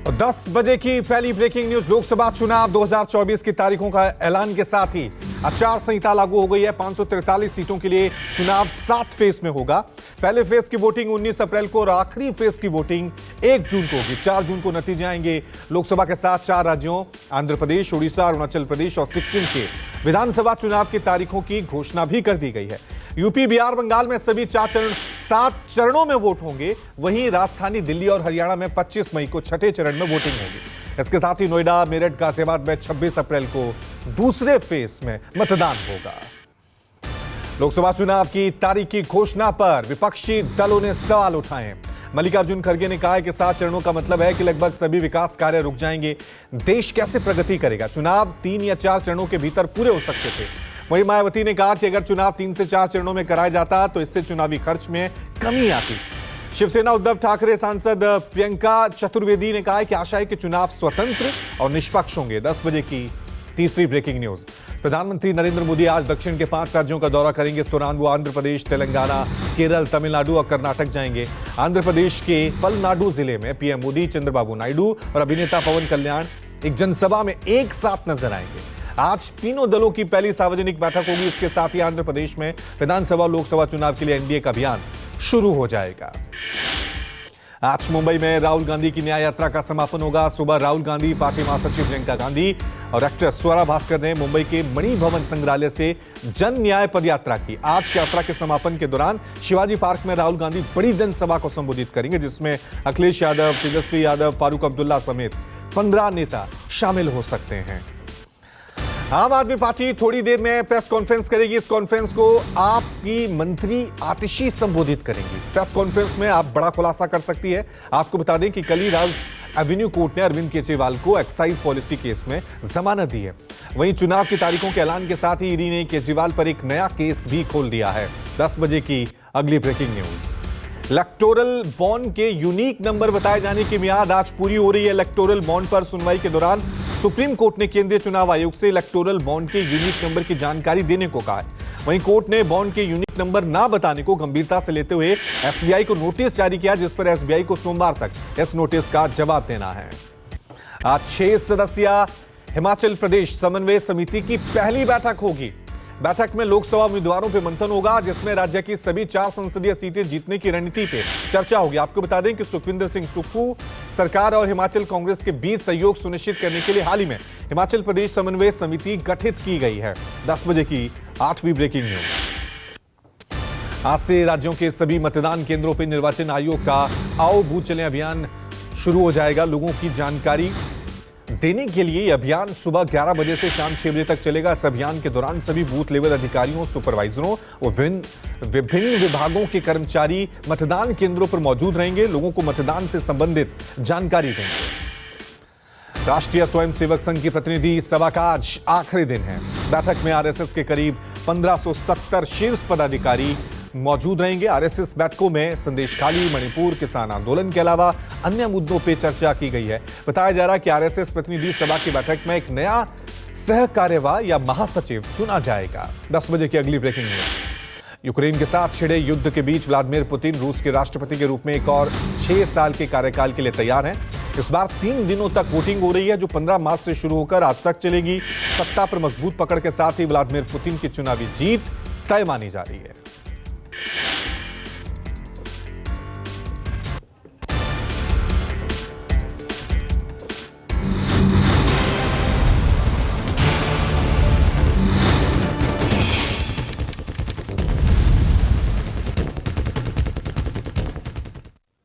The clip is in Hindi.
10 बजे की पहली ब्रेकिंग न्यूज। लोकसभा चुनाव 2024 की तारीखों का ऐलान के साथ ही आचार संहिता लागू हो गई है। 543 सीटों के लिए चुनाव 7 फेज में होगा। पहले फेज की वोटिंग 19 अप्रैल को और आखिरी फेज की वोटिंग 1 जून को होगी। 4 जून को नतीजे आएंगे। लोकसभा के साथ 4 राज्यों आंध्र प्रदेश, उड़ीसा, अरुणाचल प्रदेश और सिक्किम के विधानसभा चुनाव की तारीखों की घोषणा भी कर दी गई है। यूपी, बिहार, बंगाल में सभी 7 चरणों में वोट होंगे। वहीं राजधानी दिल्ली और हरियाणा में 25 मई को छठे चरण में वोटिंग होगी। इसके साथ ही नोएडा, मेरठ, गाजियाबाद में 26 अप्रैल को दूसरे फेज में मतदान होगा। लोकसभा चुनाव की तारीख की घोषणा पर विपक्षी दलों ने सवाल उठाए। मल्लिकार्जुन खड़गे ने कहा है कि 7 चरणों का मतलब है कि लगभग सभी विकास कार्य रुक जाएंगे। देश कैसे प्रगति करेगा? चुनाव 3 या 4 चरणों के भीतर पूरे हो सकते थे। वहीं मायावती ने कहा कि अगर चुनाव 3 से 4 चरणों में कराया जाता तो इससे चुनावी खर्च में कमी आती। शिवसेना उद्धव ठाकरे सांसद प्रियंका चतुर्वेदी ने कहा है कि आशा है कि चुनाव स्वतंत्र और निष्पक्ष होंगे। 10 बजे की तीसरी ब्रेकिंग न्यूज। प्रधानमंत्री नरेंद्र मोदी आज दक्षिण के 5 राज्यों का दौरा करेंगे। इस दौरान वो आंध्र प्रदेश, तेलंगाना, केरल, तमिलनाडु और कर्नाटक जाएंगे। आंध्र प्रदेश के पलनाडु जिले में पीएम मोदी, चंद्रबाबू नायडू और अभिनेता पवन कल्याण एक जनसभा में एक साथ नजर आएंगे। आज तीनों दलों की पहली सार्वजनिक बैठक होगी। इसके साथ ही आंध्र प्रदेश में विधानसभा और लोकसभा चुनाव के लिए एनडीए का अभियान शुरू हो जाएगा। आज मुंबई में राहुल गांधी की न्याय यात्रा का समापन होगा। सुबह राहुल गांधी, पार्टी महासचिव प्रियंका गांधी और एक्ट्रेस स्वरा भास्कर ने मुंबई के मणि भवन संग्रहालय से जन न्याय पदयात्रा की। आज यात्रा के समापन के दौरान शिवाजी पार्क में राहुल गांधी बड़ी जनसभा को संबोधित करेंगे, जिसमें अखिलेश यादव, तेजस्वी यादव, फारूक अब्दुल्ला समेत 15 नेता शामिल हो सकते हैं। आम आदमी पार्टी थोड़ी देर में प्रेस कॉन्फ्रेंस करेगी। इस कॉन्फ्रेंस को आपकी मंत्री आतिशी संबोधित करेंगी। प्रेस कॉन्फ्रेंस में आप बड़ा खुलासा कर सकती है। आपको बता दें कि कल ही राज एवेन्यू कोर्ट ने अरविंद केजरीवाल को एक्साइज पॉलिसी केस में जमानत दी है। वहीं चुनाव की तारीखों के ऐलान के साथ ही ईडी ने केजरीवाल पर एक नया केस भी खोल दिया है। 10 बजे की अगली ब्रेकिंग न्यूज। इलेक्टोरल बॉन्ड के यूनिक नंबर बताए जाने की मियाद आज पूरी हो रही है। इलेक्टोरल बॉन्ड पर सुनवाई के दौरान सुप्रीम कोर्ट ने केंद्रीय चुनाव आयोग से इलेक्टोरल बॉन्ड के यूनिक नंबर की जानकारी देने को कहा है। वहीं कोर्ट ने बॉन्ड के यूनिक नंबर ना बताने को गंभीरता से लेते हुए एसबीआई को नोटिस जारी किया, जिस पर एसबीआई को सोमवार तक इस नोटिस का जवाब देना है। आज 6 सदस्यीय हिमाचल प्रदेश समन्वय समिति की पहली बैठक होगी। बैठक में लोकसभा उम्मीदवारों पर मंथन होगा, जिसमें राज्य की सभी 4 संसदीय सीटें जीतने की रणनीति पे चर्चा होगी। आपको बता दें कि सुखविंदर सिंह सुक्खू सरकार और हिमाचल कांग्रेस के बीच सहयोग सुनिश्चित करने के लिए हाल ही में हिमाचल प्रदेश समन्वय समिति गठित की गई है। 10 बजे की 8वीं ब्रेकिंग न्यूज। आज से राज्यों के सभी मतदान केंद्रों पर निर्वाचन आयोग का आओ बूथ चलें अभियान शुरू हो जाएगा। लोगों की जानकारी देने के लिए यह अभियान सुबह 11 बजे से शाम 6 बजे तक चलेगा। इस अभियान के दौरान सभी बूथ लेवल अधिकारियों, सुपरवाइजरों और विभिन्न विभागों के कर्मचारी मतदान केंद्रों पर मौजूद रहेंगे। लोगों को मतदान से संबंधित जानकारी देंगे। राष्ट्रीय स्वयंसेवक संघ की प्रतिनिधि सभा का आज आखिरी दिन है। बैठक में आरएसएस के करीब 1570 शीर्ष पदाधिकारी मौजूद रहेंगे। आरएसएस बैठकों में संदेशखाली, मणिपुर, किसान आंदोलन के अलावा अन्य मुद्दों पर चर्चा की गई है। बताया जा रहा है कि आरएसएस प्रतिनिधि सभा की बैठक में एक नया सह कार्यवाह या महासचिव चुना जाएगा। 10 बजे की अगली ब्रेकिंग न्यूज। यूक्रेन के साथ छिड़े युद्ध के बीच व्लादिमीर पुतिन रूस के राष्ट्रपति के रूप में एक और 6 साल के कार्यकाल के लिए तैयार हैं। इस बार 3 दिनों तक वोटिंग हो रही है, जो 15 मार्च से शुरू होकर आज तक चलेगी। सत्ता पर मजबूत पकड़ के साथ ही व्लादिमीर पुतिन की चुनावी जीत तय मानी जा रही है।